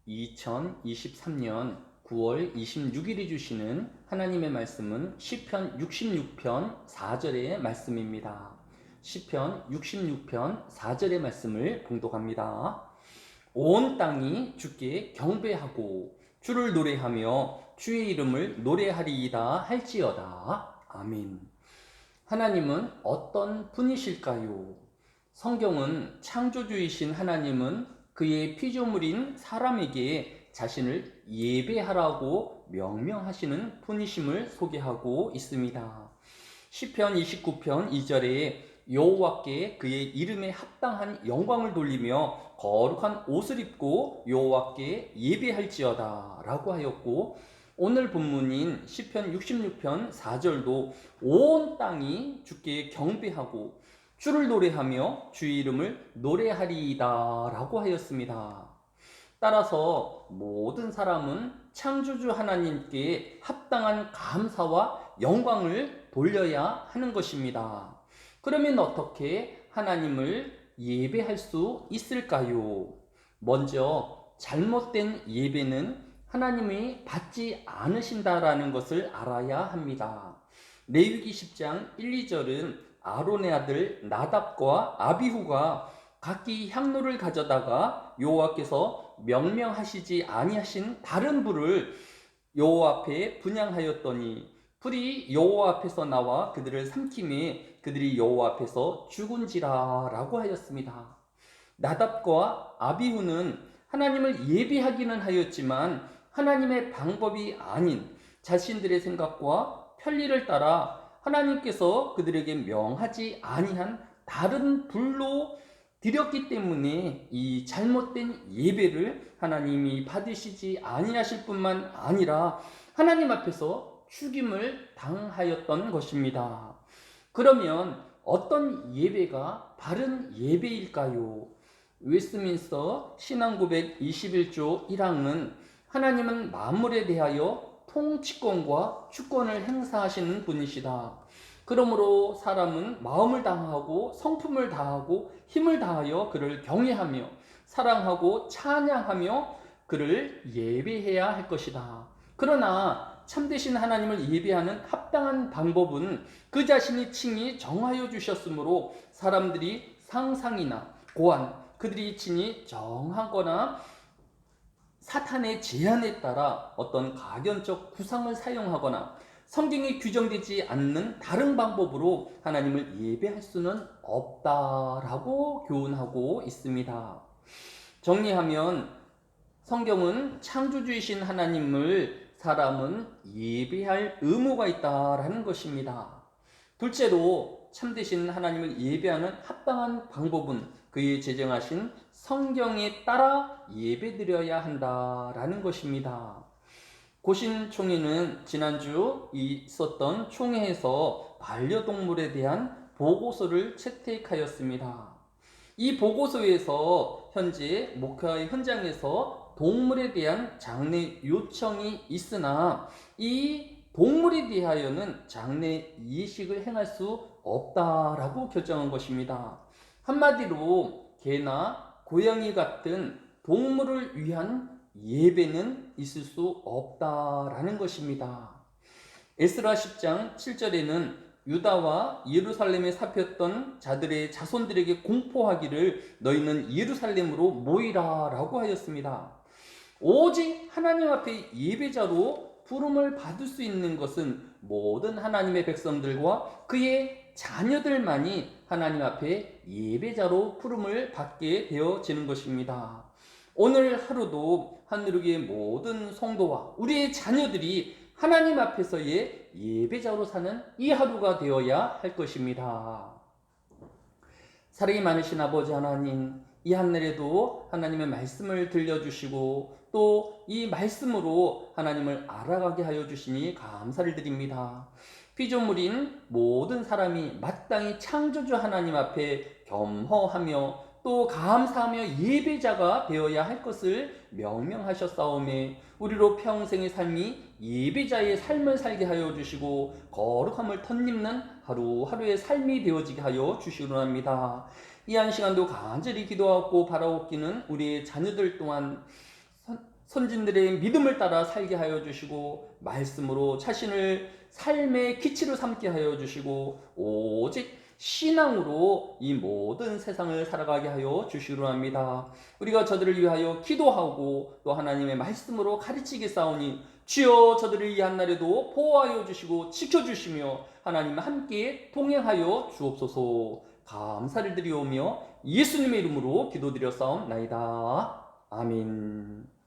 2023년 9월 26일이 주시는 하나님의 말씀은 시편 66편 4절의 말씀입니다. 시편 66편 4절의 말씀을 봉독합니다. 온 땅이 주께 경배하고 주를 노래하며 주의 이름을 노래하리이다 할지어다. 아멘. 하나님은 어떤 분이실까요? 성경은 창조주이신 하나님은 그의 피조물인 사람에게 자신을 예배하라고 명령하시는 분이심을 소개하고 있습니다. 시편 29편 2절에 여호와께 그의 이름에 합당한 영광을 돌리며 거룩한 옷을 입고 여호와께 예배할지어다 라고 하였고, 오늘 본문인 시편 66편 4절도 온 땅이 주께 경배하고 주를 노래하며 주의 이름을 노래하리이다 라고 하였습니다. 따라서 모든 사람은 창조주 하나님께 합당한 감사와 영광을 돌려야 하는 것입니다. 그러면 어떻게 하나님을 예배할 수 있을까요? 먼저 잘못된 예배는 하나님이 받지 않으신다라는 것을 알아야 합니다. 레위기 10장 1, 2절은 아론의 아들 나답과 아비후가 각기 향로를 가져다가 여호와께서 명령하시지 아니하신 다른 불을 여호와 앞에 분향하였더니 불이 여호와 앞에서 나와 그들을 삼킴에 그들이 여호와 앞에서 죽은지라 라고 하였습니다. 나답과 아비후는 하나님을 예배하기는 하였지만 하나님의 방법이 아닌 자신들의 생각과 편리를 따라 하나님께서 그들에게 명하지 아니한 다른 불로 드렸기 때문에 이 잘못된 예배를 하나님이 받으시지 아니하실 뿐만 아니라 하나님 앞에서 죽임을 당하였던 것입니다. 그러면 어떤 예배가 바른 예배일까요? 웨스트민스터 신앙고백 21조 1항은 하나님은 만물에 대하여 통치권과 주권을 행사하시는 분이시다. 그러므로 사람은 마음을 다하고 성품을 다하고 힘을 다하여 그를 경외하며 사랑하고 찬양하며 그를 예배해야 할 것이다. 그러나 참되신 하나님을 예배하는 합당한 방법은 그 자신이 칭히 정하여 주셨으므로 사람들이 상상이나 고안, 그들이 친히 정하거나 사탄의 제안에 따라 어떤 가견적 구상을 사용하거나 성경에 규정되지 않는 다른 방법으로 하나님을 예배할 수는 없다라고 교훈하고 있습니다. 정리하면 성경은 창조주이신 하나님을 사람은 예배할 의무가 있다라는 것입니다. 둘째로 참되신 하나님을 예배하는 합당한 방법은 그의 제정하신 성경에 따라 예배드려야 한다라는 것입니다. 고신총회는 지난주 있었던 총회에서 반려동물에 대한 보고서를 채택하였습니다. 이 보고서에서 현재 목회 현장에서 동물에 대한 장례 요청이 있으나 이 동물에 대하여는 장례 이식을 행할 수 없다라고 결정한 것입니다. 한마디로 개나 고양이 같은 동물을 위한 예배는 있을 수 없다라는 것입니다. 에스라 10장 7절에는 유다와 예루살렘에 살폈던 자들의 자손들에게 공포하기를 너희는 예루살렘으로 모이라 라고 하였습니다. 오직 하나님 앞에 예배자로 부름을 받을 수 있는 것은 모든 하나님의 백성들과 그의 자녀들만이 하나님 앞에 예배자로 부름을 받게 되어지는 것입니다. 오늘 하루도 하늘의 모든 성도와 우리의 자녀들이 하나님 앞에서의 예배자로 사는 이 하루가 되어야 할 것입니다. 사랑이 많으신 아버지 하나님, 이 하늘에도 하나님의 말씀을 들려주시고 또 이 말씀으로 하나님을 알아가게 하여 주시니 감사를 드립니다. 피조물인 모든 사람이 마땅히 창조주 하나님 앞에 겸허하며 또 감사하며 예배자가 되어야 할 것을 명명하셨사오매 우리로 평생의 삶이 예배자의 삶을 살게 하여 주시고 거룩함을 덧입는 하루하루의 삶이 되어지게 하여 주시기 원합니다. 이 한 시간도 간절히 기도하고 바라옵기는 우리의 자녀들 또한 선진들의 믿음을 따라 살게 하여 주시고 말씀으로 자신을 삶의 기치로 삼게 하여 주시고 오직 신앙으로 이 모든 세상을 살아가게 하여 주시기로 합니다. 우리가 저들을 위하여 기도하고 또 하나님의 말씀으로 가르치기 싸우니 주여 저들을 이 한날에도 보호하여 주시고 지켜주시며 하나님 함께 동행하여 주옵소서. 감사를 드리오며 예수님의 이름으로 기도드려 싸움나이다. 아멘.